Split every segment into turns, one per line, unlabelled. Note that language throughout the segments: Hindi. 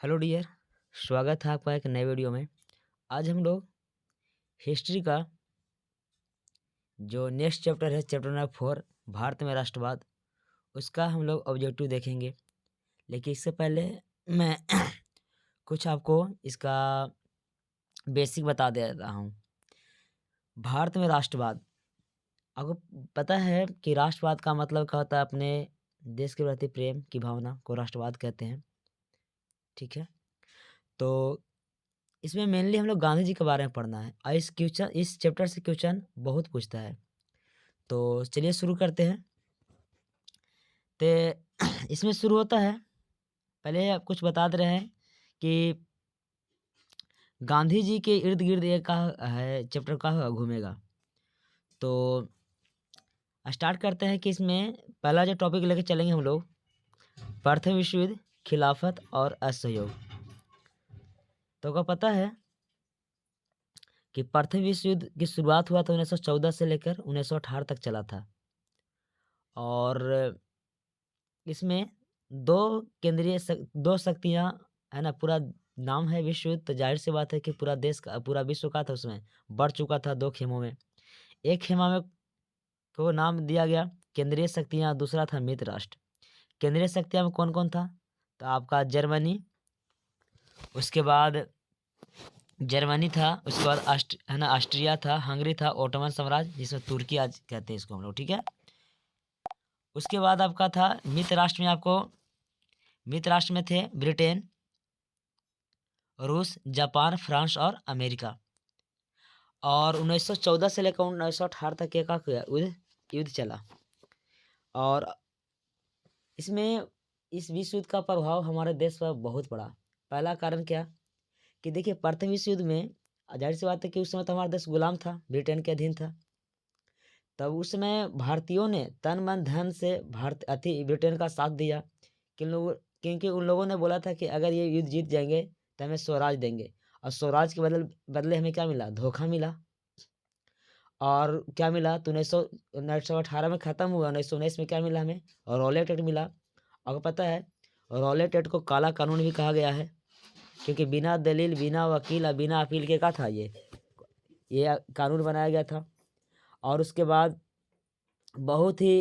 हेलो डियर, स्वागत है आपका एक नए वीडियो में। आज हम लोग हिस्ट्री का जो नेक्स्ट चैप्टर है, चैप्टर नंबर 4, भारत में राष्ट्रवाद, उसका हम लोग ऑब्जेक्टिव देखेंगे। लेकिन इससे पहले मैं कुछ आपको इसका बेसिक बता दे रहा हूँ। भारत में राष्ट्रवाद, आपको पता है कि राष्ट्रवाद का मतलब क्या होता है? अपने देश के प्रति प्रेम की भावना को राष्ट्रवाद कहते हैं। ठीक है, तो इसमें मेनली हम लोग गांधी जी के बारे में पढ़ना है और इस चैप्टर से क्वेश्चन बहुत पूछता है। तो चलिए शुरू करते हैं। तो इसमें शुरू होता है, पहले आप कुछ बता दे रहे हैं कि गांधी जी के इर्द गिर्द ये का है चैप्टर का घूमेगा। तो स्टार्ट करते हैं कि इसमें पहला जो टॉपिक लेके चलेंगे हम लोग, प्रथम विश्व युद्ध, खिलाफत और असहयोग। तो क्या पता है कि प्रथम विश्व युद्ध की शुरुआत हुआ था 1914 से लेकर 1918 तक चला था। और इसमें दो शक्तियां है ना, पूरा नाम है विश्व युद्ध, तो जाहिर सी बात है कि पूरा देश का पूरा विश्व का था, उसमें बढ़ चुका था दो खेमों में। एक खेमा में को नाम दिया गया केंद्रीय शक्तियां, दूसरा था मित्र राष्ट्र। केंद्रीय शक्तियां में कौन कौन था? तो आपका जर्मनी, उसके बाद जर्मनी था, उसके बाद है ना ऑस्ट्रिया था, हंगरी था, ओटोमन साम्राज्य जिसमें तुर्की आज कहते हैं इसको हम लोग। ठीक है, उसके बाद आपका था मित्र राष्ट्र में, आपको मित्र राष्ट्र में थे ब्रिटेन, रूस, जापान, फ्रांस और अमेरिका। और 1914 से लेकर 1918 तक का युद्ध चला। और इसमें इस विश्व युद्ध का प्रभाव हमारे देश पर बहुत पड़ा। पहला कारण क्या कि देखिए, प्रथम विश्व युद्ध में जाहिर सी बात है कि उस समय तो हमारा देश गुलाम था, ब्रिटेन के अधीन था। तब उस समय भारतीयों ने तन मन धन से ब्रिटेन का साथ दिया, क्योंकि उन लोगों ने बोला था कि अगर ये युद्ध जीत जाएंगे तो हमें स्वराज देंगे। और स्वराज के बदले हमें क्या मिला? धोखा मिला। और क्या मिला? तो 1918 में ख़त्म हुआ, 1919 में क्या मिला हमें? रॉलेट एक्ट मिला। आपको पता है रॉलेट एक्ट को काला कानून भी कहा गया है, क्योंकि बिना दलील, बिना वकील और बिना अपील के क्या था, ये कानून बनाया गया था। और उसके बाद बहुत ही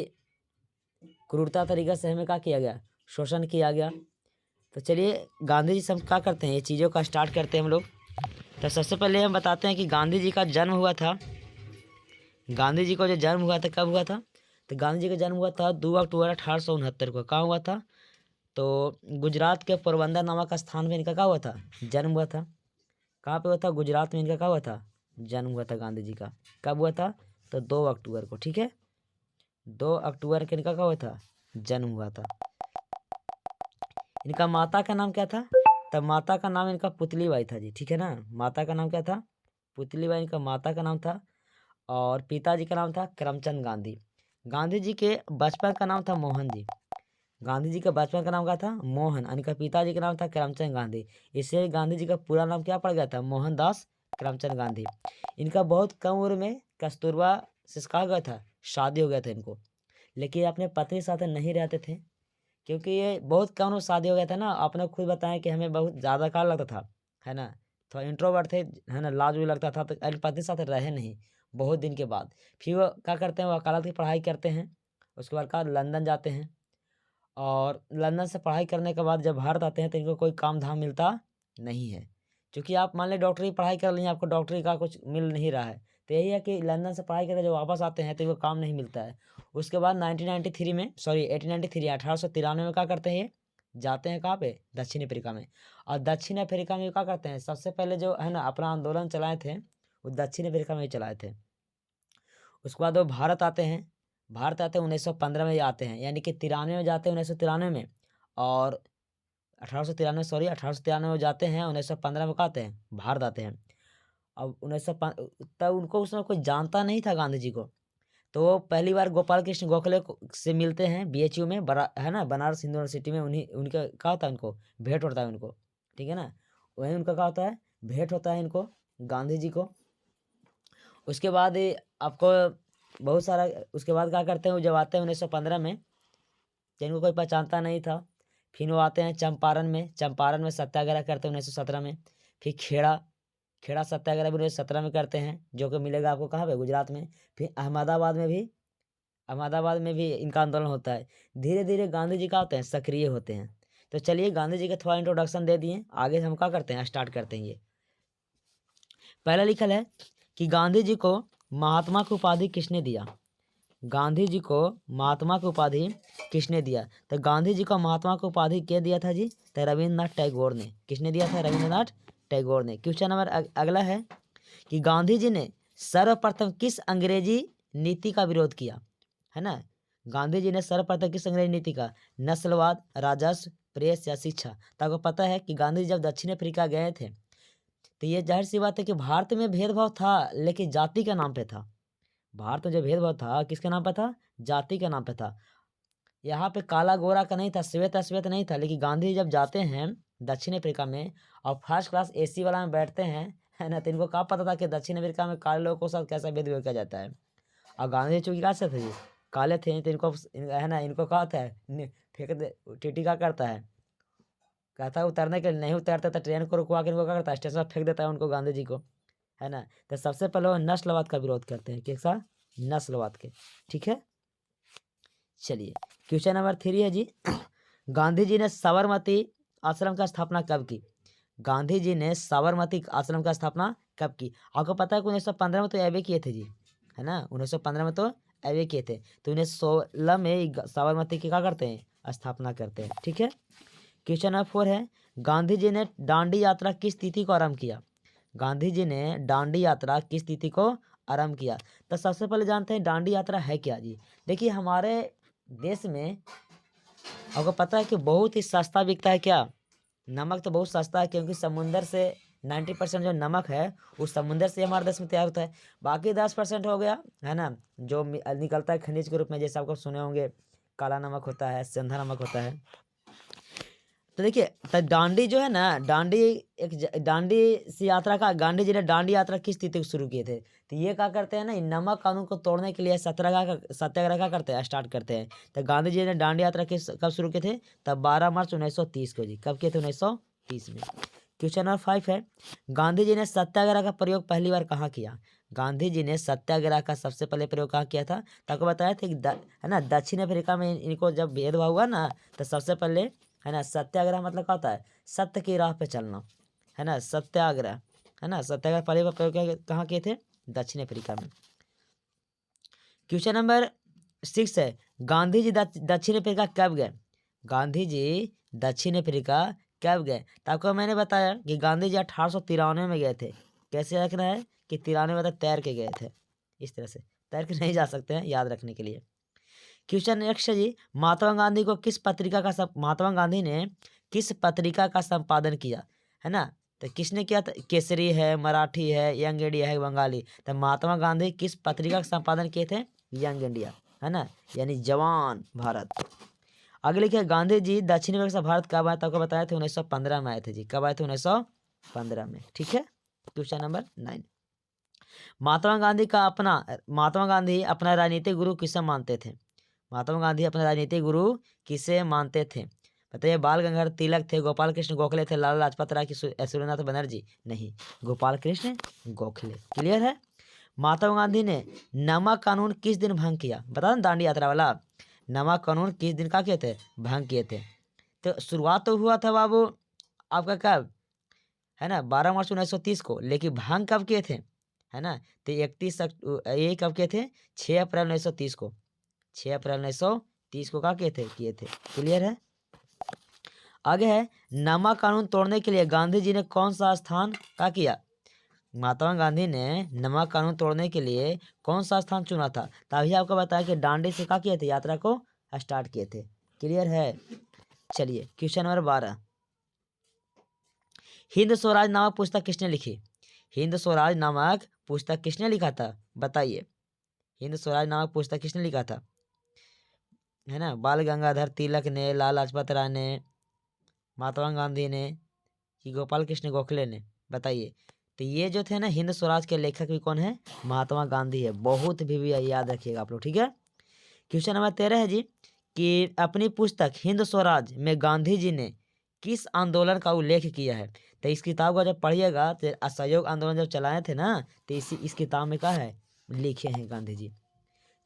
क्रूरता तरीक़े से हमें क्या किया गया? शोषण किया गया। तो चलिए गांधी जी से हम क्या करते हैं, ये चीज़ों का स्टार्ट करते हैं हम लोग। तो सबसे पहले हम बताते हैं कि गांधी जी का जन्म हुआ था। गांधी जी का जो जन्म हुआ था, कब हुआ था? तो गांधी जी का जन्म हुआ था 2 अक्टूबर 1869 को। कहाँ हुआ था? तो गुजरात के पोरबंदर नामक स्थान में इनका क्या हुआ था? जन्म हुआ था। कहाँ पे हुआ था? गुजरात में इनका क्या हुआ था? जन्म हुआ था गांधी जी का। कब हुआ था? तो 2 अक्टूबर को। ठीक है, 2 अक्टूबर के इनका क्या हुआ था? जन्म हुआ था। इनका माता का नाम क्या था? तब माता का नाम इनका पुतलीबाई था जी। ठीक है ना, माता का नाम क्या था? पुतलीबाई इनका माता का नाम था। और पिताजी का नाम था करमचंद गांधी। गांधी जी के बचपन का नाम था मोहन जी। गांधी जी का बचपन का नाम क्या था? मोहन। और इनका पिताजी का नाम था करमचंद गांधी। इससे गांधी जी का पूरा नाम क्या पड़ गया था? मोहनदास करमचंद गांधी। इनका बहुत कम उम्र में कस्तूरबा से कहा गया था, शादी हो गया था इनको। लेकिन अपने पत्नी साथ नहीं रहते थे, क्योंकि ये बहुत कम उम्र शादी हो गया था ना। आपने खुद बताया कि हमें बहुत ज़्यादा काल लगता था, है ना, थोड़ा इंट्रोवर्ट थे, है ना, लाज भी लगता था, तो अपनी पत्नी साथ रहे नहीं बहुत दिन के बाद। फिर वो क्या करते हैं? वकालत की पढ़ाई करते हैं। उसके बाद का लंदन जाते हैं। और लंदन से पढ़ाई करने के बाद जब भारत आते हैं तो इनको कोई काम धाम मिलता नहीं है। क्योंकि आप मान लें डॉक्टरी पढ़ाई कर ली, आपको डॉक्टरी का कुछ मिल नहीं रहा है, तो यही है कि लंदन से पढ़ाई करके जब वापस आते हैं तो इनको काम नहीं मिलता है। उसके बाद 1993 में, सॉरी 1893, 1893 में क्या करते हैं? ये जाते हैं कहाँ पे? दक्षिण अफ्रीका में। और दक्षिण अफ्रीका में क्या करते हैं? सबसे पहले जो है ना अपना आंदोलन चलाए थे, वो दक्षिण अफ्रीका में ही चलाए थे। उसके बाद वो भारत आते हैं। भारत आते हैं 1915 में आते हैं, यानी कि 93 में जाते हैं, 1993 में। और 1893, सॉरी 1893 में जाते हैं, 1915 में आते हैं, भारत आते हैं। अब 1905 तब उनको उस समय कोई जानता नहीं था गांधी जी को। तो वो पहली बार गोपाल कृष्ण गोखले से मिलते हैं बीएचयू में, बड़ा है ना, बनारस हिंदू यूनिवर्सिटी में। उन्हीं उनका क्या होता है, उनको भेंट होता है उनको। ठीक है ना, वहीं उनका क्या होता है? भेंट होता है इनको, गांधी जी को। उसके बाद आपको बहुत सारा, उसके बाद क्या करते हैं? वो जब आते हैं 1915 में, जिनको कोई पहचानता नहीं था, फिर वो आते हैं चंपारण में सत्याग्रह करते हैं 1917 में। फिर खेड़ा सत्याग्रह भी 1917 में करते हैं, जो कि मिलेगा आपको कहाँ पे, गुजरात में। फिर अहमदाबाद में भी इनका आंदोलन होता है। धीरे धीरे गांधी जी का होते हैं सक्रिय होते हैं। तो चलिए गांधी जी का थोड़ा इंट्रोडक्शन दे दिए, आगे हम क्या करते हैं, स्टार्ट करते हैं। ये पहला लिखल है कि गांधी जी को महात्मा की उपाधि किसने दिया। गांधी जी को महात्मा की उपाधि किसने दिया। तो गांधी जी को महात्मा की उपाधि क्या दिया था जी, तो रविंद्रनाथ टैगोर ने। किसने दिया था, रविंद्रनाथ टैगोर ने। क्वेश्चन नंबर अगला है कि गांधी जी ने सर्वप्रथम किस अंग्रेजी नीति का विरोध किया, है ना। गांधी जी ने सर्वप्रथम किस अंग्रेजी नीति का, नस्लवाद, राजस्व, प्रेस या शिक्षा। तो आपको पता है कि गांधी जी जब दक्षिण अफ्रीका गए थे तो ये जाहिर सी बात है कि भारत में भेदभाव था, लेकिन जाति के नाम पे था। भारत में जो भेदभाव था किसके नाम पे था, जाति के नाम पे था। यहाँ पे काला गोरा का नहीं था, श्वेत अश्वेत नहीं था। लेकिन गांधी जी जब जाते हैं दक्षिण अफ्रीका में और फर्स्ट क्लास एसी वाला में बैठते हैं, है ना, तो इनको क्या पता था कि दक्षिण अफ्रीका में काले लोगों के साथ कैसा भेदभाव किया जाता है। और गांधी जी चूंकि कैसे थे, काले थे, तो इनको है ना, इनको क्या होता है, फेंक दे, टीटी क्या करता है, कहता है उतरने के लिए, नहीं उतरते तो ट्रेन को रुकवा के इनको क्या करता है, स्टेशन पर फेंक देता है उनको, गांधी जी को, है ना। तो सबसे पहले वो नस्लवाद का विरोध करते हैं, कैसा, नस्लवाद के। ठीक है, चलिए क्वेश्चन नंबर 3 है जी। गांधी जी ने साबरमती आश्रम का स्थापना कब की। गांधी जी ने साबरमती आश्रम का स्थापना कब की। आपको पता है कि 1915 में तो ऐवे किए थे जी, है ना, 1915 में तो ऐवे किए थे। तो 1916 में साबरमती की क्या करते हैं, स्थापना करते हैं। ठीक है, क्वेश्चन नंबर 4 है गांधी जी ने दांडी यात्रा किस तिथि को आरंभ किया। गांधी जी ने दांडी यात्रा किस तिथि को आरंभ किया। तो सबसे पहले जानते हैं दांडी यात्रा है क्या जी। देखिए हमारे देश में आपको पता है कि बहुत ही सस्ता बिकता है क्या, नमक तो बहुत सस्ता है, क्योंकि समुंदर से 90% जो नमक है वो समुंदर से हमारे देश में तैयार होता है। बाकी 10% हो गया, है ना, जो निकलता है खनिज के रूप में, जैसे आपको सुने होंगे काला नमक होता है, सेंधा नमक होता है। तो देखिए, तो दांडी जो है ना, दांडी सी यात्रा का, गांधी जी ने दांडी यात्रा किस तिथि को शुरू किए थे। तो ये क्या करते हैं ना, नमक कानून को तोड़ने के लिए सत्याग्रह का करते हैं, स्टार्ट करते हैं। तो गांधी जी ने दांडी यात्रा कब शुरू किए थे, तब 12 मार्च 1930 को जी। कब किए थे, 1930 में। क्वेश्चन नंबर 5 है गांधी जी ने सत्याग्रह का प्रयोग पहली बार कहाँ किया। गांधी जी ने सत्याग्रह का सबसे पहले प्रयोग कहाँ किया था। तो आपको बताया था कि है ना, दक्षिण अफ्रीका में इनको जब भेदभाव हुआ ना, तो सबसे पहले, है ना, सत्याग्रह मतलब क्या होता है, सत्य की राह पे चलना, है ना, सत्याग्रह, है ना। सत्याग्रह पहले बार प्रयोग कहाँ किए थे, दक्षिण अफ्रीका में। क्वेश्चन नंबर 6 है गांधी जी दक्षिण अफ्रीका कब गए। गांधी जी दक्षिण अफ्रीका कब गए। तो आपको मैंने बताया कि गांधी जी 1893 में गए थे। कैसे रखना है कि 93 में तैर के गए थे, इस तरह से तैर के नहीं जा सकते हैं, याद रखने के लिए। क्वेश्चन नेक्स्ट है जी, महात्मा गांधी को किस पत्रिका का महात्मा गांधी ने किस पत्रिका का संपादन किया, है ना। तो किसने किया था, केसरी है, मराठी है, यंग इंडिया है, बंगाली। तो महात्मा गांधी किस पत्रिका का संपादन किए थे, यंग इंडिया, है ना, यानी जवान भारत। अगले क्या, गांधी जी दक्षिण अफ्रीका से भारत कब आए। तो आपको बताया थे 1915 में आए थे जी। कब आए थे, 1915 में। ठीक है, क्वेश्चन नंबर 9, महात्मा गांधी अपना राजनीतिक गुरु किसे मानते थे। महात्मा गांधी अपने राजनीतिक गुरु किसे मानते थे। बताइए, बाल गंगाधर तिलक थे, गोपाल कृष्ण गोखले थे, लाला लाजपत राय की, सूर्यनाथ बनर्जी। नहीं, गोपाल कृष्ण गोखले। क्लियर है। महात्मा गांधी ने नमक कानून किस दिन भंग किया। बता ना, दांडी यात्रा वाला नमक कानून किस दिन का किए थे, भंग किए थे। तो शुरुआत तो हुआ था बाबू आपका कब, है ना, 12 मार्च 1930 को। लेकिन भंग कब किए थे, है ना, तो 31 ये कब किए थे, 6 अप्रैल 1930 को। 6 अप्रैल 1930 को क्या किए थे। क्लियर है। आगे है, नमक कानून तोड़ने के लिए गांधी जी ने कौन सा स्थान क्या किया। महात्मा गांधी ने नमक कानून तोड़ने के लिए कौन सा स्थान चुना था। तभी आपको बताया कि दांडी से क्या किए थे, यात्रा को स्टार्ट किए थे। क्लियर है। चलिए क्वेश्चन नंबर 12, हिंद स्वराज नामक पुस्तक किसने लिखी। हिंद स्वराज नामक पुस्तक किसने लिखा था, बताइए। हिंद स्वराज नामक पुस्तक किसने लिखा था, है ना, बाल गंगाधर तिलक ने, लाला लाजपत राय ने, महात्मा गांधी ने, कि गोपाल कृष्ण गोखले ने, बताइए। तो ये जो थे ना, हिंद स्वराज के लेखक भी कौन है, महात्मा गांधी है। बहुत भी याद रखिएगा आप लोग। ठीक है, क्वेश्चन नंबर 13 है जी, कि अपनी पुस्तक हिंद स्वराज में गांधी जी ने किस आंदोलन का उल्लेख किया है। तो इस किताब को जब पढ़िएगा तो असहयोग आंदोलन जब चलाए थे ना, तो इस किताब में क्या है, लिखे हैं गांधी जी।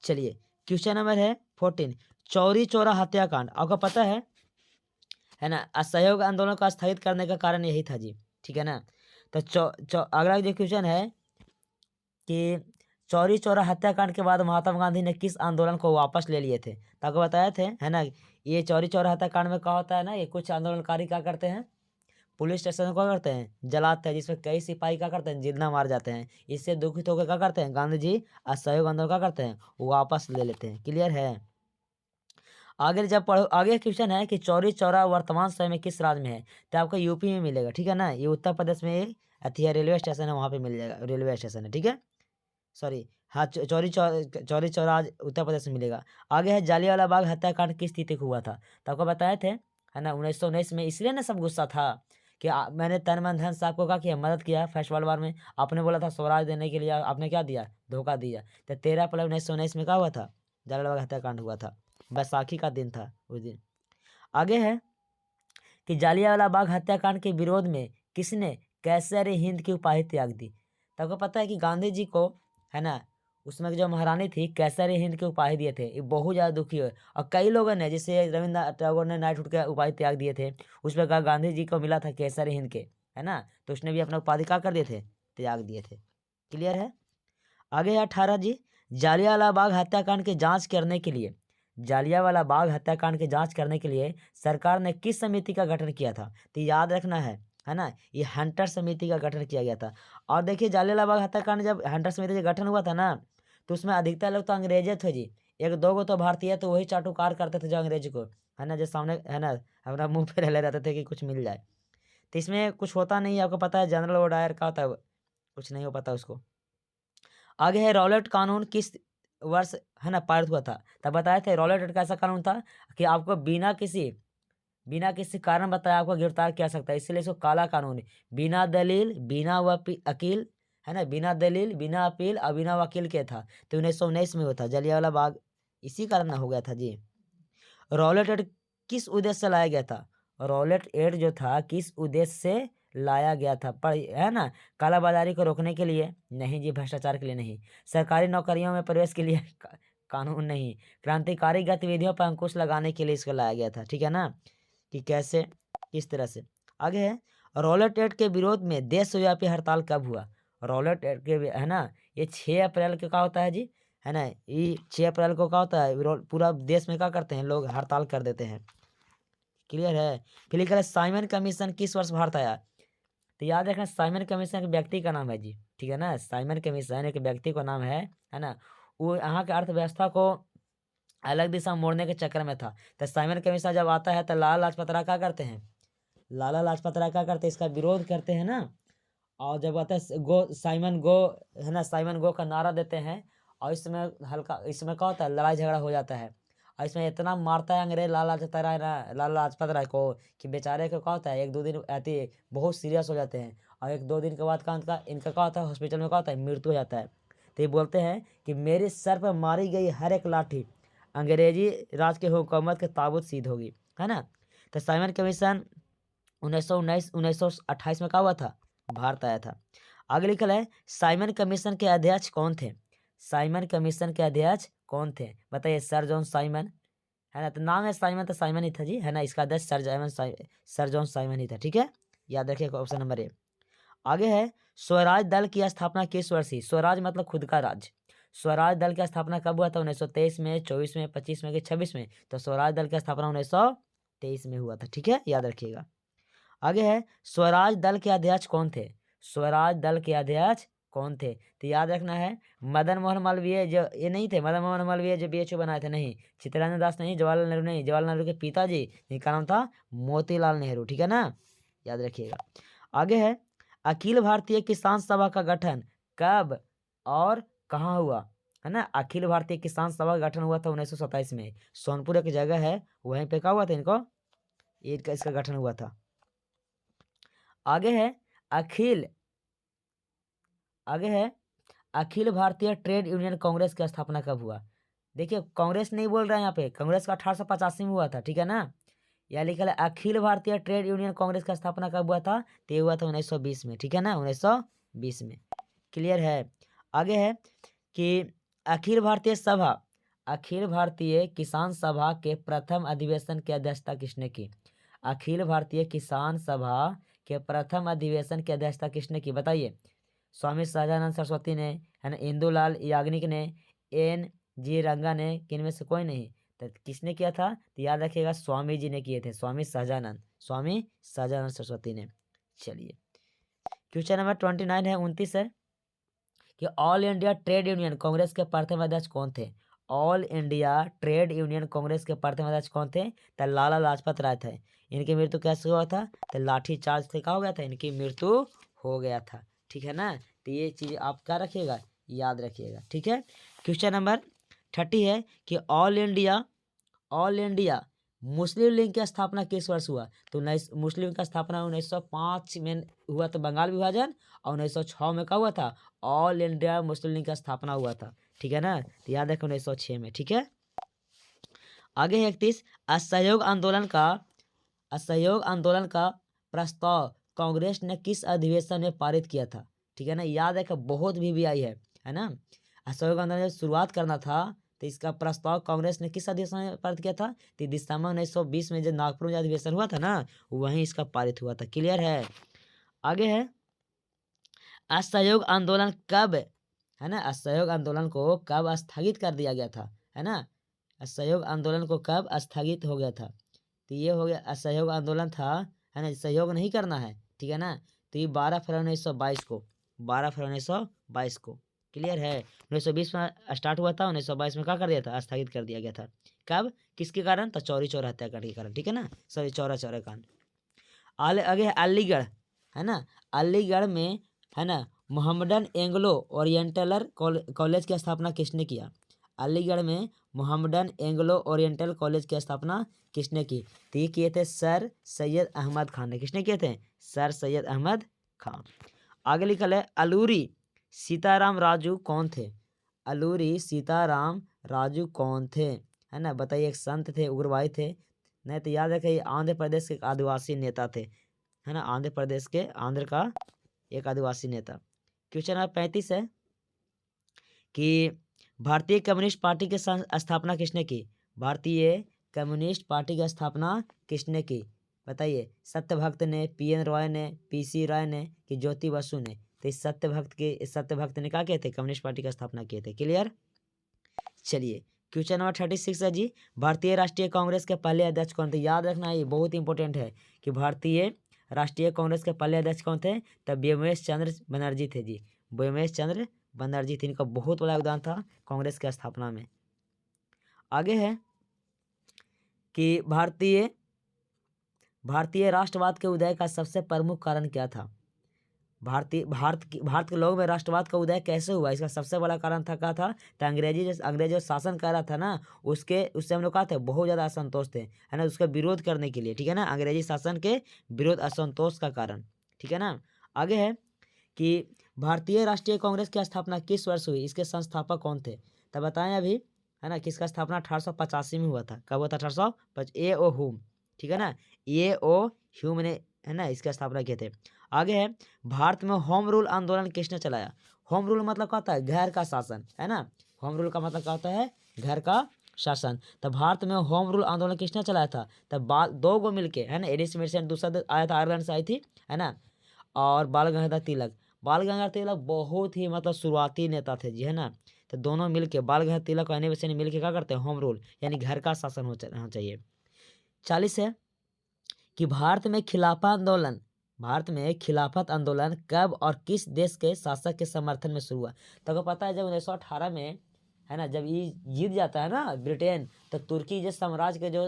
चलिए क्वेश्चन नंबर है 14, चौरी चौरा हत्याकांड आपको पता है ना। असहयोग आंदोलन को स्थगित करने का कारण यही था जी, ठीक है ना। तो अगला जो क्वेश्चन है कि चौरी चौरा हत्याकांड के बाद महात्मा गांधी ने किस आंदोलन को वापस ले लिए थे। तो आपको बताए थे है ना, ये चौरी चौरा हत्याकांड में क्या होता है ना, ये कुछ आंदोलनकारी क्या करते हैं, पुलिस स्टेशन को क्या करते हैं, जलाते हैं, जिसमें कई सिपाही क्या करते हैं, जिंदा मार जाते हैं। इससे दुखित होकर क्या करते हैं गांधी जी, असहयोग आंदोलन क्या करते हैं, वो वापस ले लेते हैं। क्लियर है। आगे जब पढ़ो, आगे क्वेश्चन है कि चौरी चौरा वर्तमान समय में किस राज्य में है। तो आपको यूपी में मिलेगा, ठीक है ना। ये उत्तर प्रदेश में अथी है, रेलवे स्टेशन है, वहाँ पे मिल जाएगा, रेलवे स्टेशन है, ठीक है। सॉरी, हाँ, चौरी चौरा आज उत्तर प्रदेश में मिलेगा। आगे है जालियांवाला बाग हत्याकांड किस तिथि को हुआ था। तो आपको बताए थे है ना, 1919 में। इसलिए ना सब गुस्सा था कि मैंने तन मन धन से आपको क्या किया, मदद किया फर्स्ट वर्ल्ड वार में। आपने बोला था स्वराज देने के लिए, आपने क्या दिया, धोखा दिया। तो 13 अप्रैल 1919 में क्या हुआ था, जालियांवाला बाग हत्याकांड हुआ था। बैसाखी का दिन था उस दिन। आगे है कि जालियांवाला बाग हत्याकांड के विरोध में किसने कैसर हिंद की उपाधि त्याग दी। तो आपको पता है कि गांधी जी को है ना, उसमें की जो महारानी थी कैसर हिंद की उपाधि दिए थे, ये बहुत ज़्यादा दुखी हुए। और कई लोगों ने, जैसे रविंद्रनाथ टैगोर ने नाइटहुड के उपाधि त्याग दिए थे, उस प्रकार गांधी जी को मिला था कैसर हिंद के, है ना। तो उसने भी अपना उपाधि क्या कर दिए थे, त्याग दिए थे। क्लियर है। आगे है 18 जी, जालियांवाला बाग हत्याकांड की जांच करने के लिए, जालियांवाला बाग हत्याकांड की जांच करने के लिए सरकार ने किस समिति का गठन किया था। तो याद रखना है ना, ये हंटर समिति का गठन किया गया था। और देखिए जालियांवाला बाग हत्याकांड जब हंटर समिति का गठन हुआ था ना, तो उसमें अधिकतर लोग तो अंग्रेजे थे जी, एक दो गो तो भारतीय, तो वही चाटुकार करते थे जो अंग्रेज को, है ना, जो सामने है ना अपना मुंह पे रह रहते थे कि कुछ मिल जाए। तो इसमें कुछ होता नहीं है, आपको पता है जनरल ओडायर का होता है, कुछ नहीं हो पाता उसको। आगे है रॉलेट कानून किस वर्ष है ना पारित हुआ था। तब बताए थे रॉलेट एक्ट का ऐसा कानून था कि आपको बिना किसी कारण बताए आपको गिरफ्तार किया सकता है, इसलिए इसको काला कानून है। बिना दलील, बिना अकील, है ना, बिना दलील, बिना अपील और बिना वकील के था। तो 1919 में होता जलियांवाला बाग, इसी कारण हो गया था जी। रॉलेट एक्ट किस उद्देश्य से लाया गया था। रॉलेट एक्ट जो था किस उद्देश्य से लाया गया था, पर है ना, कालाबाजारी को रोकने के लिए नहीं जी, भ्रष्टाचार के लिए नहीं, सरकारी नौकरियों में प्रवेश के लिए कानून नहीं, क्रांतिकारी गतिविधियों पर अंकुश लगाने के लिए इसको लाया गया था, ठीक है ना, कि कैसे किस तरह से। आगे है रॉलेट एक्ट के विरोध में देशव्यापी हड़ताल कब हुआ। रॉलेट एक्ट के है ना, ये 6 अप्रैल के क्या होता है जी, है ना, ये 6 अप्रैल को क्या होता है, पूरा देश में क्या करते हैं लोग, हड़ताल कर देते हैं। क्लियर है। फिर लिखा है साइमन कमीशन किस वर्ष भारत आया। तो याद रखना साइमन कमीशन एक व्यक्ति का नाम है जी, ठीक है ना, साइमन कमीशन एक व्यक्ति का नाम है ना। वो यहाँ के अर्थव्यवस्था को अलग दिशा मोड़ने के चक्कर में था। तो साइमन कमीशन जब आता है तो लाला लाजपत राय क्या करते हैं, लाला लाजपत राय क्या करते हैं, इसका विरोध करते हैं ना। और जब आता है गो साइमन गो, है ना, साइमन गो का नारा देते हैं। और इसमें हल्का, इसमें क्या होता है, लड़ाई झगड़ा हो जाता है। और इसमें इतना मारता है अंग्रेज लाला लाजपत राय ना, लाला लाजपत राय को, कि बेचारे को क्या होता है, एक दो दिन ऐसे बहुत सीरियस हो जाते हैं। और एक दो दिन के बाद का इनका क्या होता है, हॉस्पिटल में क्या होता है, मृत्यु हो जाता है। तो ये बोलते हैं कि मेरे सर पर मारी गई हर एक लाठी अंग्रेजी राज के हुकूमत के ताबूत सीध होगी, है ना। तो साइमन कमीशन 1928 में क्या हुआ था, भारत आया था। आगे लिखल है साइमन कमीशन के अध्यक्ष कौन थे। साइमन कमीशन के अध्यक्ष कौन थे, बताइए। सर जॉन साइमन, है ना, तो नाम है साइमन तो साइमन ही था जी, है ना। इसका अध्यक्ष सर जॉन साइमन ही था, ठीक है। याद रखिएगा ऑप्शन नंबर ए। आगे है स्वराज दल की स्थापना किस वर्ष हुई। स्वराज मतलब खुद का राज्य। स्वराज दल की स्थापना कब हुआ था, 1923 में, 24 में, 25 में कि 26 में। तो स्वराज दल की स्थापना 1923 में हुआ था, ठीक है, याद रखिएगा। आगे है स्वराज दल के अध्यक्ष कौन थे। स्वराज दल के अध्यक्ष कौन थे, तो याद रखना है मदन मोहन मालवीय, जो ये नहीं थे, मदन मोहन मालवीय जो बीएचओ बनाए थे, नहीं, चित्तरंजन दास नहीं, जवाहरलाल नेहरू नहीं, जवाहरलाल नेहरू के पिताजी, इनका नाम था मोतीलाल नेहरू, ठीक है ना, याद रखिएगा। आगे है अखिल भारतीय किसान सभा का गठन कब और कहाँ हुआ, है ना। अखिल भारतीय किसान सभा का गठन हुआ था 1927 में, सोनपुर एक जगह है, वहीं पे क्या हुआ था इनको, इसका गठन हुआ था। आगे है अखिल आगे है अखिल भारतीय ट्रेड यूनियन कांग्रेस की स्थापना कब हुआ। देखिए कांग्रेस नहीं बोल रहा है यहाँ पे, कांग्रेस का 1885 में हुआ था, ठीक है ना। यहाँ लिखा है अखिल भारतीय ट्रेड यूनियन कांग्रेस का स्थापना कब हुआ था, तो ये हुआ था 1920 में, ठीक है ना, 1920 में। क्लियर है। आगे है कि अखिल भारतीय सभा, अखिल भारतीय किसान सभा के प्रथम अधिवेशन की अध्यक्षता किसने की। अखिल भारतीय किसान सभा के प्रथम अधिवेशन की अध्यक्षता किसने की, बताइए। स्वामी सहजानंद सरस्वती ने, है ना, इंदुलाल याग्निक ने, एन जी रंगा ने, किनमें से कोई नहीं। तो किसने किया था, तो याद रखिएगा स्वामी जी ने किए थे, स्वामी सहजानंद, स्वामी सहजानंद सरस्वती ने। चलिए क्वेश्चन नंबर 29 है, 29 है कि all India trade union Congress के प्रथम अध्यक्ष कौन थे। All India trade union Congress के प्रथम अध्यक्ष कौन थे, तो लाला लाजपत राय थे। इनकी मृत्यु कैसे हुआ था, तो लाठी चार्ज से क्या हो गया था, इनकी मृत्यु हो गया था, ठीक है ना। तो ये चीज़ आप क्या रखिएगा, याद रखिएगा, ठीक है। क्वेश्चन नंबर 30 है कि ऑल इंडिया मुस्लिम लीग की स्थापना किस वर्ष हुआ, तो मुस्लिम लीग का स्थापना 1905 में हुआ था, बंगाल विभाजन, और 1906 में क्या हुआ था, ऑल इंडिया मुस्लिम लीग का स्थापना हुआ था, ठीक है ना। तो याद रखें 1906 में, ठीक है। आगे है 31, असहयोग आंदोलन का प्रस्ताव कांग्रेस ने किस अधिवेशन में पारित किया था, ठीक है ना। याद है कि बहुत भी आई है ना। असहयोग आंदोलन जब शुरुआत करना था तो इसका प्रस्ताव कांग्रेस ने किस अधिवेशन में पारित किया था, तो दिसंबर 1920 में जो नागपुर में अधिवेशन हुआ था ना, वहीं इसका पारित हुआ था। क्लियर है। आगे है असहयोग आंदोलन कब, है ना, असहयोग आंदोलन को कब स्थगित कर दिया गया था, है ना। असहयोग आंदोलन को कब स्थगित हो गया था, तो ये हो गया असहयोग आंदोलन था, है ना, सहयोग नहीं करना है, ठीक है ना। तो ये 12 फरवरी 1922 को, 12 फरवरी 1922 को। क्लियर है। 1920 में स्टार्ट हुआ था, 1922 में क्या कर दिया था, स्थगित कर दिया गया था। कब, किसके कारण, तो चौरी चौरा हत्याकांड के कारण, ठीक है ना, सॉरी चौरा चौरा कांड। आगे है अलीगढ़, है ना, अलीगढ़ में, है ना, मोहम्मदन एंग्लो ओरिएंटल कॉलेज की स्थापना किसने किया। अलीगढ़ में मोहम्मदन एंग्लो ओरिएंटल कॉलेज की स्थापना किसने की, तो ये किए थे सर सैयद अहमद खान ने। किसने किए थे, सर सैयद अहमद खान। आगे लिखल है अलूरी सीताराम राजू कौन थे। अलूरी सीताराम राजू कौन थे, है ना, बताइए। एक संत थे, उग्रवादी थे, नहीं तो याद रखिए आंध्र प्रदेश के एक आदिवासी नेता थे, है ना, आंध्र प्रदेश के, आंध्र का एक आदिवासी नेता। क्वेश्चन नंबर 35 है कि भारतीय कम्युनिस्ट पार्टी की स्थापना किसने की। भारतीय कम्युनिस्ट पार्टी की स्थापना किसने की, बताइए। सत्यभक्त ने, पीएन रॉय ने, पीसी राय ने, कि ज्योति बसु ने। तो इस सत्यभक्त ने क्या किए थे, कम्युनिस्ट पार्टी की स्थापना किए थे। क्लियर। चलिए क्वेश्चन नंबर 36 है जी, भारतीय राष्ट्रीय कांग्रेस के पहले अध्यक्ष कौन थे। याद रखना ये बहुत इंपॉर्टेंट है कि भारतीय राष्ट्रीय कांग्रेस के पहले अध्यक्ष कौन थे, तब व्योमेश चंद्र बनर्जी थे जी, व्योमेश चंद्र बनर्जी थे। इनका बहुत बड़ा योगदान था कांग्रेस की स्थापना में। आगे है कि भारतीय राष्ट्रवाद के उदय का सबसे प्रमुख कारण क्या था। भारत के लोगों में राष्ट्रवाद का उदय कैसे हुआ, इसका सबसे बड़ा कारण था, क्या था, तो अंग्रेजी शासन कर रहा था ना, उससे हम लोग क्या थे, बहुत ज़्यादा असंतोष थे, है ना, उसका विरोध करने के लिए, ठीक है ना, अंग्रेजी शासन के विरोध असंतोष का कारण, ठीक है ना। आगे है कि भारतीय राष्ट्रीय कांग्रेस की स्थापना किस वर्ष हुई, इसके संस्थापक कौन थे, तो बताएं अभी, है ना, किसका स्थापना 1885 में हुआ था। कब हुआ था, 1850, ए ओ ह्यूम, ठीक है ना, ए ओ ह्यूम ने, है ना, इसकी स्थापना किए थे। आगे है भारत में होम रूल आंदोलन किसने चलाया। होम रूल मतलब क्या होता है, घर का शासन, है ना, होम रूल का मतलब क्या होता है, घर का शासन। तो भारत में होम रूल आंदोलन किसने चलाया था, तब दो गो मिलके, है ना, एडी स्मिथ दूसरा आया था, आयरलैंड से आई थी, है ना, और बाल गंगाधर तिलक। बाल गंगाधर तिलक बहुत ही मतलब शुरुआती नेता थे जी, है ना। तो दोनों मिलके बाल गंगाधर तिलक और एनी बेसेंट मिलके क्या करते हैं, होम रूल यानी घर का शासन होना चाहिए। 40 है कि भारत में खिलाफत आंदोलन कब और किस देश के शासक के समर्थन में शुरू हुआ। तो आपको पता है जब 1918 में, है ना, जब ये जीत जाता है ना ब्रिटेन, तो तुर्की जो साम्राज्य के जो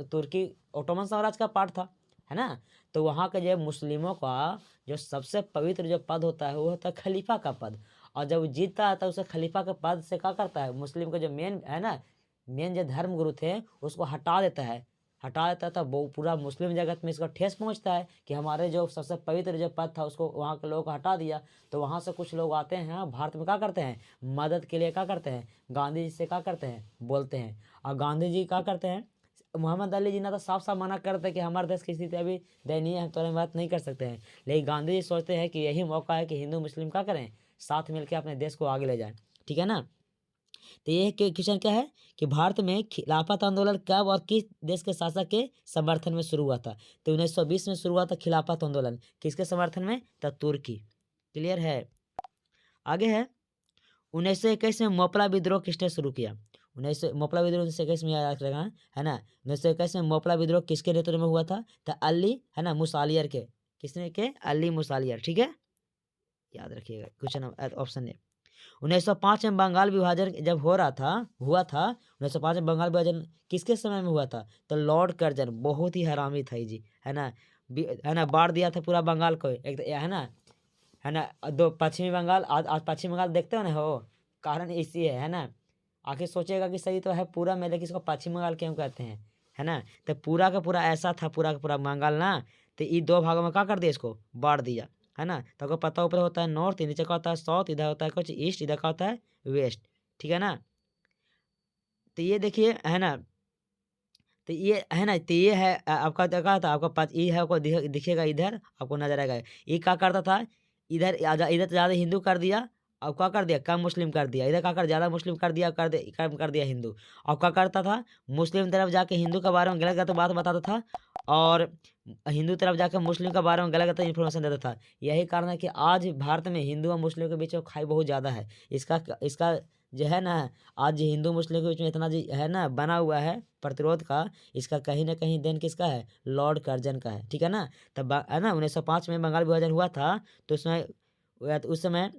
तुर्की ओटोमन साम्राज्य का पार्ट था, है ना, तो वहाँ के जो मुस्लिमों का जो सबसे पवित्र जो पद होता है वो होता है खलीफा का पद। और जब वो जीतता है तो उसे खलीफा के पद से क्या करता है, मुस्लिम के जो मेन, है ना, मेन जो धर्म गुरु थे उसको हटा देता है हटा देता था, वो पूरा मुस्लिम जगत में इसका ठेस पहुंचता है कि हमारे जो सबसे पवित्र जो पद था उसको वहाँ के लोगों को हटा दिया। तो वहाँ से कुछ लोग आते हैं, हाँ, भारत में क्या करते हैं, मदद के लिए क्या करते हैं, गांधी जी से क्या करते हैं, बोलते हैं। और गांधी जी क्या करते हैं, मोहम्मद अली जिन्ना तो साफ साफ मना करते हैं कि हमारे देश की स्थिति अभी दयनीय है, हम तो बात नहीं कर सकते हैं। लेकिन गांधी जी सोचते हैं कि यही मौका है कि हिंदू मुस्लिम क्या करें, साथ मिलकर अपने देश को आगे ले जाएं। ठीक है ना। तो ये क्वेश्चन क्या है कि भारत में खिलाफत आंदोलन कब और किस देश के शासक के समर्थन में शुरू हुआ था। तो 1920 में शुरू हुआ था खिलाफत आंदोलन, किसके समर्थन में, तो तुर्की। क्लियर है। आगे है 1921 में मोपला विद्रोह किसने शुरू किया। मोपला विद्रोह 1921 में याद रखना है ना। 1921 में मोपला विद्रोह किसके नेतृत्व में हुआ था, तो अली है ना मुसालियर के, किसने के, अली मुसालियर। ठीक है, याद रखिएगा क्वेश्चन ऑप्शन ए। 1905 में बंगाल विभाजन जब हुआ था 1905 में बंगाल विभाजन किसके समय में हुआ था, तो लॉर्ड कर्जन, बहुत ही हरामी था जी, है ना। है ना, बांट दिया था पूरा बंगाल को एक, है ना, दो पश्चिमी बंगाल, आज पश्चिम बंगाल देखते हो ना, हो कारण इसी है ना। आखिर सोचेगा कि सही तो है पूरा में, लेकिन इसको पश्चिम बंगाल क्यों कहते हैं, है ना। तो पूरा का पूरा ऐसा था, पूरा का पूरा बंगाल ना, तो ये दो भागों में क्या कर दिया, इसको बांट दिया, है ना। तो आपको पता, ऊपर होता है नॉर्थ, नीचे का होता है साउथ, इधर होता है कुछ ईस्ट, इधर का होता है वेस्ट। ठीक है ना। तो ये देखिए, है ना, तो ये है ना, तो ये है आपका क्या था, आपका पास ये है, आपको दिखेगा इधर, आपको नजर आएगा। ये क्या करता था, इधर इधर ज़्यादा हिंदू कर दिया, और क्या कर दिया, कम मुस्लिम कर दिया। इधर क्या कर, ज़्यादा मुस्लिम कर दिया, कम कर दिया हिंदू। और क्या करता था, मुस्लिम तरफ जाके हिंदू के बारे में गलत गलत बात बताता था, और हिंदू तरफ जाकर मुस्लिम के बारे में गलत गलत इन्फॉर्मेशन देता था। यही कारण है कि आज भारत में हिंदू और मुस्लिम के बीच में खाई बहुत ज़्यादा है। इसका इसका जो है ना, आज हिंदू मुस्लिम के बीच में इतना जो है ना बना हुआ है प्रतिरोध का, इसका कहीं ना कहीं देन किसका है, लॉर्ड कर्जन का है। ठीक है ना। तब है ना 1905 में बंगाल विभाजन हुआ था, तो उस समय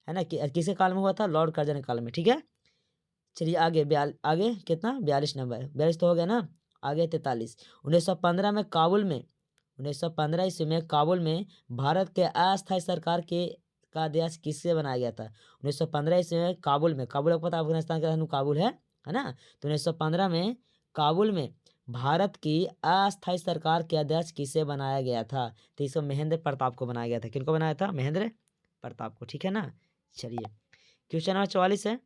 है ना किसके काल में हुआ था, लॉर्ड कर्जन के काल में। ठीक है। चलिए आगे आगे कितना, 42 नंबर, 42 तो हो गया ना। आगे 43, 1915 में काबुल में, 1915 ईस्वी में काबुल में भारत के अस्थायी सरकार के का अध्यक्ष किससे बनाया गया था। 1915 ईस्वी में काबुल आपको पता है अफगानिस्तान का राजधानी काबुल है ना। तो 1915 में काबुल में भारत की अस्थायी सरकार के अध्यक्ष किसे बनाया गया था, तो इसको महेंद्र प्रताप को बनाया गया था। किनको बनाया था, महेंद्र प्रताप को। ठीक है ना। चलिए क्वेश्चन नंबर 44 है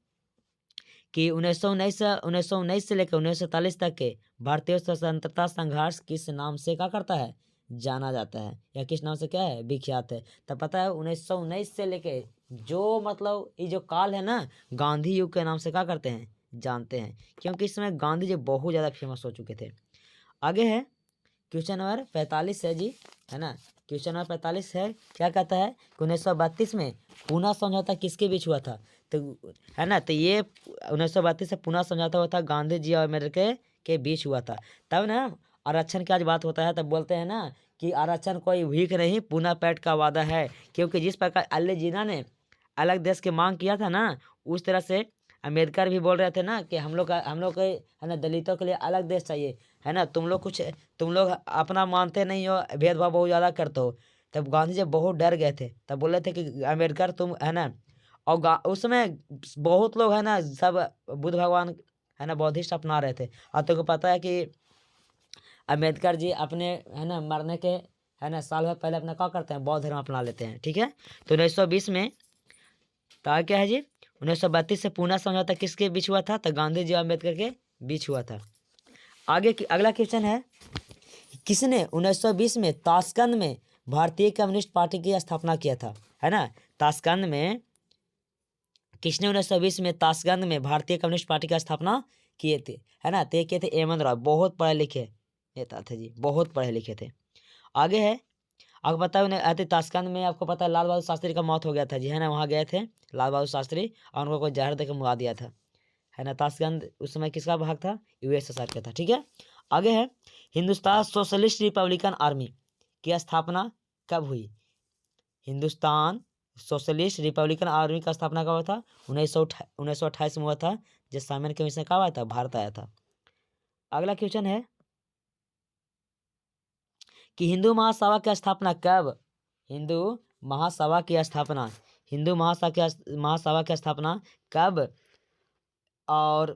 कि 1919 से लेकर 1947 तक के भारतीय स्वतंत्रता संघर्ष किस नाम से क्या करता है, जाना जाता है, या किस नाम से क्या है, विख्यात है। तब पता है 1919 से लेके जो मतलब ये जो काल है ना, गांधी युग के नाम से क्या करते हैं, जानते हैं, क्योंकि इस समय गांधी जी बहुत ज़्यादा फेमस हो चुके थे। आगे है क्वेश्चन नंबर 45 है जी, है ना। क्वेश्चन नंबर 45 है, क्या कहता है कि 1932 में पूना समझौता किसके बीच हुआ था, तो है ना, तो ये 1932 से पूना समझौता हुआ था, गांधी जी और अमेरिका के बीच हुआ था। तब ना आरक्षण की आज बात होता है, तब बोलते हैं ना कि आरक्षण कोई भीख नहीं, पूना पैठ का वादा है। क्योंकि जिस प्रकार अली जीना ने अलग देश की मांग किया था ना, उस तरह से अम्बेडकर भी बोल रहे थे ना कि हम लोग के है ना दलितों के लिए अलग देश चाहिए, है ना। तुम लोग अपना मानते नहीं हो, भेदभाव बहुत ज़्यादा करते हो। तब गांधी जी बहुत डर गए थे, तब बोले थे कि अम्बेडकर तुम, है ना। और उस समय बहुत लोग है ना, सब बुद्ध भगवान है ना बौद्धिस्ट अपना रहे थे। और तुमको पता है कि अम्बेडकर जी अपने है ना मरने के है ना साल भर पहले अपना क्या करते हैं, बौद्ध धर्म अपना लेते हैं। ठीक है। तो 1920 में तो क्या है जी, 1932 से पूना समझौता किसके बीच हुआ था, तो गांधी जी और अम्बेडकर के बीच हुआ था। आगे अगला क्वेश्चन है, किसने 1920 में ताशकंद में भारतीय कम्युनिस्ट पार्टी की स्थापना किया था, है ना। ताशकंद में किसने 1920 में ताशकंद में भारतीय कम्युनिस्ट पार्टी की स्थापना किए थे, है ना। तो किए थे एमएन राव, बहुत पढ़े लिखे नेता थे जी, बहुत पढ़े लिखे थे। आगे है, आपको पता है उन्हें ताशकंद में आपको पता है लाल बहादुर शास्त्री का मौत हो गया था जी, है ना। वहाँ गए थे लाल बहादुर शास्त्री, और उनको कोई जहर देकर मुआ दिया था, है ना। ताशकंद उस समय किसका भाग था, यूएसएसआर का था। ठीक है। आगे है, हिंदुस्तान सोशलिस्ट रिपब्लिकन आर्मी की स्थापना कब हुई। हिंदुस्तान सोशलिस्ट रिपब्लिकन आर्मी का स्थापना कब हुआ था, 1928 में हुआ था, जब साइमन कमीशन कब आया था, भारत आया था। अगला क्वेश्चन है कि हिंदू महासभा की स्थापना हिंदू महासभा की स्थापना कब और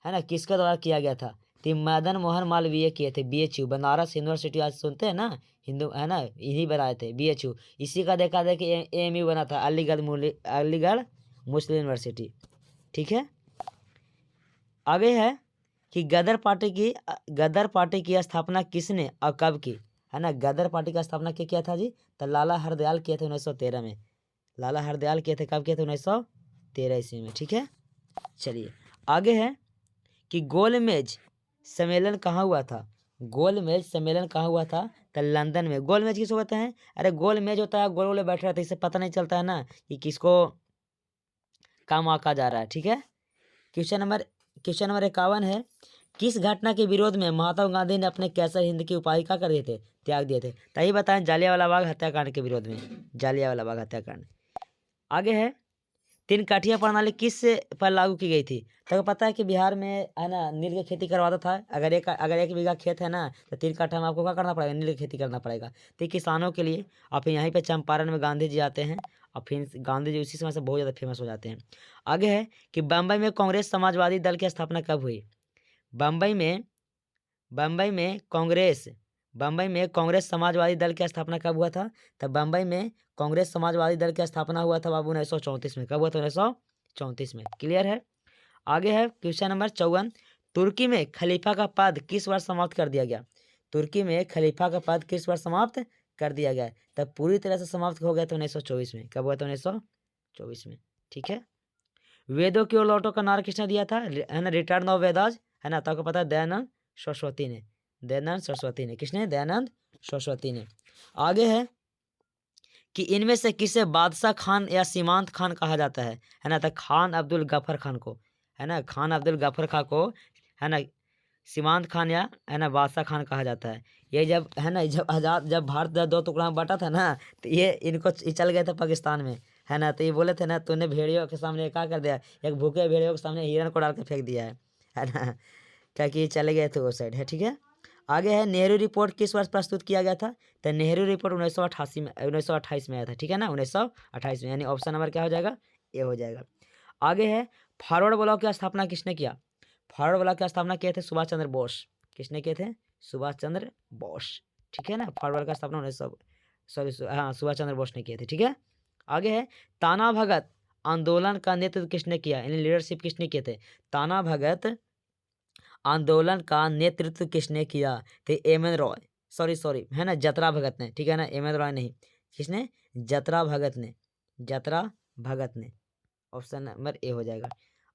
है ना किसके द्वारा किया गया था, तो मदन मोहन मालवीय किए थे। BHU बनारस यूनिवर्सिटी आज सुनते हैं ना, हिंदू है ना, इन्हीं बनाए थे BHU। इसी का देखा देखी AMU बना था, अलीगढ़ मुस्लिम यूनिवर्सिटी। ठीक है। आगे है कि गदर पार्टी की स्थापना किसने और कब की, है ना। गदर पार्टी का स्थापना किया था जी, तो लाला हरदयाल किए थे 1913 में। लाला हरदयाल किए थे, कब किए थे, 1913 ईस्वी में। ठीक है। चलिए आगे है कि गोलमेज सम्मेलन कहाँ हुआ था। गोलमेज सम्मेलन कहाँ हुआ था, तो लंदन में। गोलमेज किसको कहते हैं, अरे गोलमेज होता है, गोल गोल बैठे रहते हैं, इससे पता नहीं चलता है ना कि किसको काम आका जा रहा है। ठीक है। क्वेश्चन नंबर 51 है, किस घटना के विरोध में महात्मा गांधी ने अपने कैसर हिंद की उपाधि क्या कर दिए थे, त्याग दिए थे। तभी बताएं, जालियांवाला बाग हत्याकांड के विरोध में, जालियांवाला बाग हत्याकांड। आगे है, तीन काठिया प्रणाली किस पर लागू की गई थी। तो पता है कि बिहार में है ना नील की खेती करवाता था। अगर एक बीघा खेत है ना, तो 3 काठा में आपको क्या करना पड़ेगा, नील की खेती करना पड़ेगा। तो किसानों के लिए। और फिर यहीं पे चंपारण में गांधी जी आते हैं, और फिर गांधी जी उसी समय से बहुत ज़्यादा फेमस हो जाते हैं। आगे है कि बम्बई में कांग्रेस समाजवादी दल की स्थापना कब हुई। बम्बई में कांग्रेस समाजवादी दल की स्थापना कब हुआ था। तो बम्बई में कांग्रेस समाजवादी दल की स्थापना हुआ था बाबू 1934 में। कब हुआ था, 1934 में। क्लियर है। आगे है क्वेश्चन नंबर 54, तुर्की में खलीफा का पद किस वर्ष समाप्त कर दिया गया। तुर्की में खलीफा का पद किस वर्ष समाप्त कर दिया गया, तब पूरी तरह से समाप्त हो गया था 1924 में। कब हुआ था, 1924 में। ठीक है। वेदों की ओर लौटो का नारा किसने दिया था, है ना, रिटर्न ऑफ वेदास, है ना। तो आपको पता है दयानंद सरस्वती ने। किसने, दयानंद सरस्वती ने। आगे है कि इनमें से किसे बादशाह खान या सीमांत खान कहा जाता है ना। तो खान अब्दुल गफर खान को, है ना, खान अब्दुल गफर खान को, है ना, सीमांत खान या, है ना, बादशाह खान कहा जाता है। ये जब, है ना, जब भारत 2 टुकड़ा में बटा था ना, तो ये इनको चल गए थे पाकिस्तान में, है ना। तो ये बोले थे ना, तूने भेड़ियों के सामने क्या कर दिया, एक भूखे भेड़ियों के सामने हिरन को डाल के फेंक दिया है ना। क्या कि ये चले गए थे वो साइड, है। ठीक है। आगे है, नेहरू रिपोर्ट किस वर्ष प्रस्तुत किया गया था। तो नेहरू रिपोर्ट 1988 में, 1928 में आया था। ठीक है ना, 1928 में, यानी ऑप्शन नंबर क्या हो जाएगा, ए हो जाएगा। आगे है, फॉरवर्ड ब्लॉक की स्थापना किसने किया। फॉरवर्ड ब्लॉक की स्थापना किए थे सुभाष चंद्र बोस। किसने किए थे, सुभाष चंद्र बोस। ठीक है ना, फॉरवर्ड का स्थापना 19 सुभाष चंद्र बोस ने किए थे। ठीक है। आगे है, ताना भगत आंदोलन का नेतृत्व किसने किया, यानी लीडरशिप किसने किए थे। ताना भगत आंदोलन का नेतृत्व किसने किया, तो एम.एन. रॉय, सॉरी, है ना, जतरा भगत ने। ठीक है ना, एम.एन. रॉय नहीं, किसने, जतरा भगत ने। ऑप्शन नंबर ए हो जाएगा।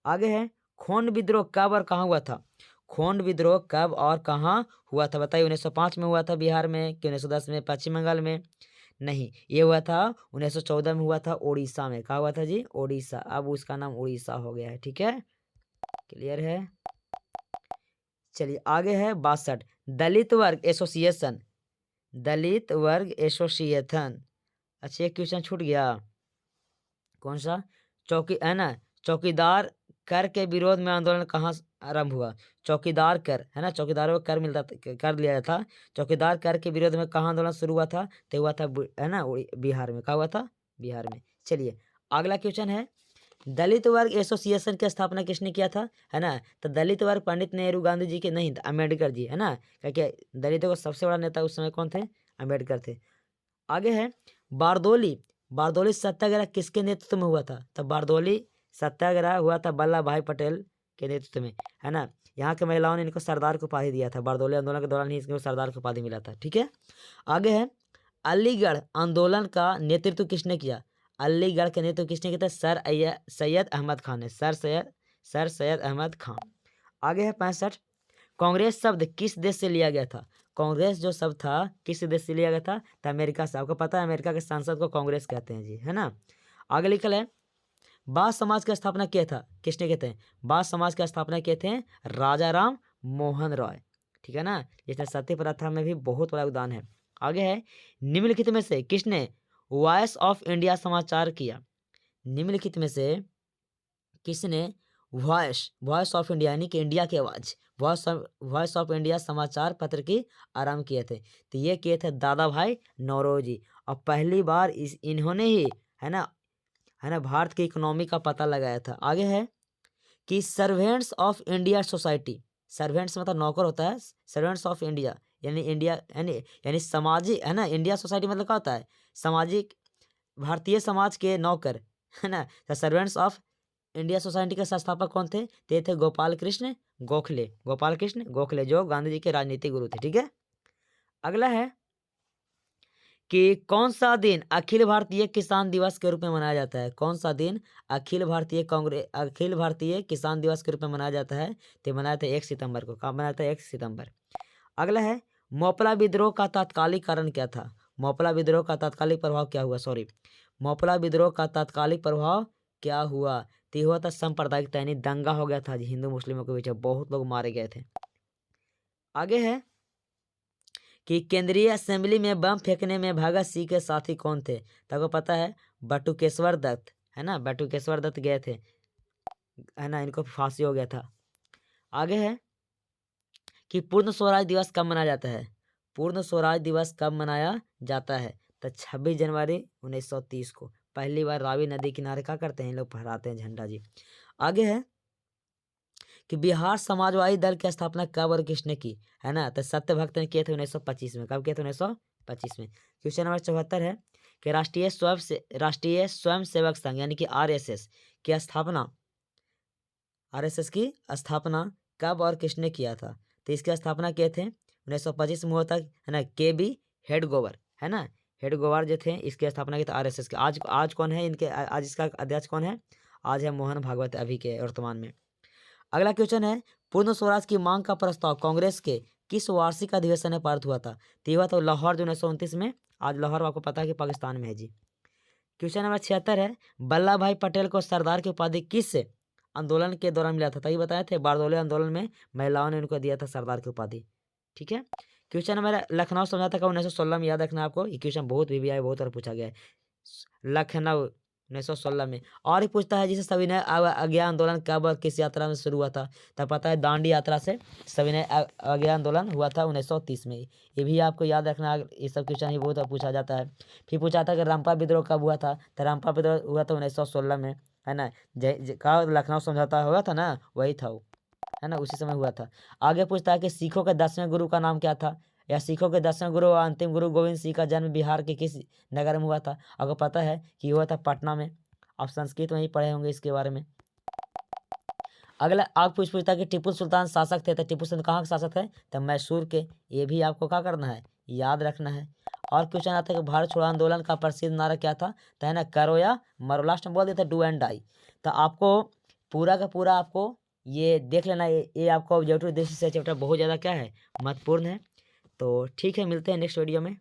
आगे है, खोंड विद्रोह कब और कहाँ हुआ था। खोंड विद्रोह कब और कहाँ हुआ था, बताइए। 1905 में हुआ था बिहार में, कि 1910 में पश्चिम बंगाल में, नहीं, ये हुआ था 1914 में, हुआ था उड़ीसा में। कहा हुआ था जी, उड़ीसा। अब उसका नाम उड़ीसा हो गया है। ठीक है, क्लियर है। चलिए आगे है 62, दलित वर्ग एसोसिएशन। अच्छा, एक क्वेश्चन छूट गया, कौन सा, है ना, चौकीदार कर के विरोध में आंदोलन कहाँ आरंभ हुआ। चौकीदार कर, है ना, चौकीदारों को कर मिलता कर लिया था। चौकीदार कर के विरोध में कहाँ आंदोलन शुरू हुआ था, तो हुआ था, है ना, बिहार में। कहा हुआ था, बिहार में। चलिए अगला क्वेश्चन है, दलित वर्ग एसोसिएशन की स्थापना किसने किया था, है ना। तो दलित वर्ग पंडित नेहरू गांधी जी के नहीं, अम्बेडकर जी, है ना, क्योंकि दलितों का सबसे बड़ा नेता उस समय कौन थे, अम्बेडकर थे। आगे है, बारदोली सत्याग्रह किसके नेतृत्व में हुआ था। तो बारदोली सत्याग्रह हुआ था वल्लभ भाई पटेल के नेतृत्व में, है ना। यहाँ के महिलाओं ने इनको सरदार की उपाधि दिया था। बारदोली आंदोलन के दौरान ही इसको सरदार की उपाधि मिला था। ठीक है। आगे है, अलीगढ़ आंदोलन का नेतृत्व किसने किया। अलीगढ़ का नेतृत्व किसने किया था, सैयद अहमद खान ने, सर सैयद अहमद खान। आगे है 65, कांग्रेस शब्द किस देश से लिया गया था। कांग्रेस जो शब्द था किस देश से लिया गया था, तो अमेरिका से। आपको पता है अमेरिका के सांसद को कांग्रेस कहते हैं जी, है ना। आगे लिखल है, बाल समाज की स्थापना किया था, किसने कहते हैं, बाल समाज की स्थापना किए थे राजा राम मोहन रॉय। ठीक है ना, जिसने सती प्रथा में भी बहुत बड़ा योगदान है। आगे है, निम्नलिखित में से किसने वॉइस ऑफ इंडिया समाचार किया। निम्नलिखित में से किसने वॉइस ऑफ इंडिया, यानी कि इंडिया की आवाज, वॉइस ऑफ इंडिया समाचार पत्र की आरंभ किए थे। तो ये किए थे दादा भाई नौरोजी। और पहली बार इन्होंने ही, है ना, भारत की इकोनॉमी का पता लगाया था। आगे है कि servants of India society, servants मतलब नौकर होता है, सर्वेंट्स ऑफ इंडिया यानी इंडिया यानी सामाजिक है ना, इंडिया सोसाइटी मतलब क्या होता है, सामाजिक भारतीय समाज के नौकर है ना। The servants of India society के संस्थापक कौन थे? ते थे गोपाल कृष्ण गोखले, गोपाल कृष्ण गोखले जो गांधी जी के राजनीतिक गुरु थे। ठीक है, अगला है कि कौन सा दिन अखिल भारतीय किसान दिवस के रूप में मनाया जाता है? कौन सा दिन अखिल भारतीय किसान दिवस के रूप में मनाया जाता है? तो मनाया था 1 सितंबर को। कब मनाया था? 1 सितंबर। अगला है मोपला विद्रोह का तात्कालिक कारण क्या था? मोपला विद्रोह का तात्कालिक प्रभाव क्या हुआ? मोपला विद्रोह का तात्कालिक प्रभाव क्या हुआ? तो हुआ था सांप्रदायिक यानी दंगा हो गया था हिंदू मुस्लिमों के बीच, बहुत लोग मारे गए थे। आगे है कि केंद्रीय असेंबली में बम फेंकने में भगत सिंह के साथी कौन थे? तो आपको पता है बटुकेश्वर दत्त है ना, बटुकेश्वर दत्त गए थे है ना, इनको फांसी हो गया था। आगे है कि पूर्ण स्वराज दिवस कब मनाया जाता है? पूर्ण स्वराज दिवस कब मनाया जाता है? तो 26 जनवरी 1930 को पहली बार रावी नदी किनारे क्या करते हैं, लोग फहराते हैं झंडा जी। आगे है कि बिहार समाजवादी दल की स्थापना कब और किसने की? है ना, तो सत्यभक्त ने किए थे 1925 में। कब किए थे? 1925 में। क्वेश्चन नंबर 74 है कि राष्ट्रीय स्वयं सेवक संघ यानी कि आरएसएस की स्थापना कब और किसने किया था? तो इसकी स्थापना किए थे 1925 में हुआ था है ना, KB हेडगोवर है ना, हेडगोवर जो थे इसकी स्थापना की थी आरएसएस के। आज कौन है इनके, आज इसका अध्यक्ष कौन है? आज है मोहन भागवत अभी के वर्तमान में। अगला क्वेश्चन है पूर्ण स्वराज की मांग का प्रस्ताव कांग्रेस के किस वार्षिक अधिवेशन में पारित हुआ था? तो हुआ था लाहौर जो 1929 में। आज लाहौर आपको पता है कि पाकिस्तान में है जी। क्वेश्चन नंबर 76 है वल्लभ भाई पटेल को सरदार की उपाधि किस आंदोलन के दौरान मिला था? तभी बताए थे बारदौली आंदोलन में महिलाओं ने उनको दिया था सरदार की उपाधि। ठीक है, क्वेश्चन नंबर लखनऊ समझौता का 1916 में, याद रखना आपको, ये क्वेश्चन बहुत भी आया, बहुत बार पूछा गया है। लखनऊ 1916 में। और ही पूछता है जिसे सविनय अवज्ञा आंदोलन कब और किस यात्रा में शुरू हुआ था? तब पता है दांडी यात्रा से सविनय अवज्ञा आंदोलन हुआ था 1930 में। ये भी आपको याद रखना, ये सब क्वेश्चन ही बहुत पूछा जाता है। फिर पूछा था कि रामपा विद्रोह कब हुआ था? तो रामपा विद्रोह हुआ था 1916 में है ना। का लखनऊ समझौता हुआ था ना, वही था वो है ना, उसी समय हुआ था। आगे पूछता है कि सिखों के 10वें गुरु का नाम क्या था? या सिखों के 10वें गुरु और अंतिम गुरु गोविंद सिंह का जन्म बिहार के किस नगर में हुआ था? आपको पता है कि हुआ था पटना में। आप संस्कृत में ही पढ़े होंगे इसके बारे में। अगला आप पूछता है कि टीपू सुल्तान शासक थे, तो टीपू सुल्तान कहाँ के शासक है? तो मैसूर के। ये भी आपको क्या करना है, याद रखना है। और क्वेश्चन आता है कि भारत छोड़ो आंदोलन का प्रसिद्ध नारा क्या था? तो है ना, करो या मरो, लास्ट में बोल देते डू एंड डाई। तो आपको पूरा का पूरा आपको ये देख लेना, ये आपको ऑब्जेक्टिव दृष्टि से चैप्टर बहुत ज़्यादा क्या है, महत्वपूर्ण है। तो ठीक है, मिलते हैं नेक्स्ट वीडियो में।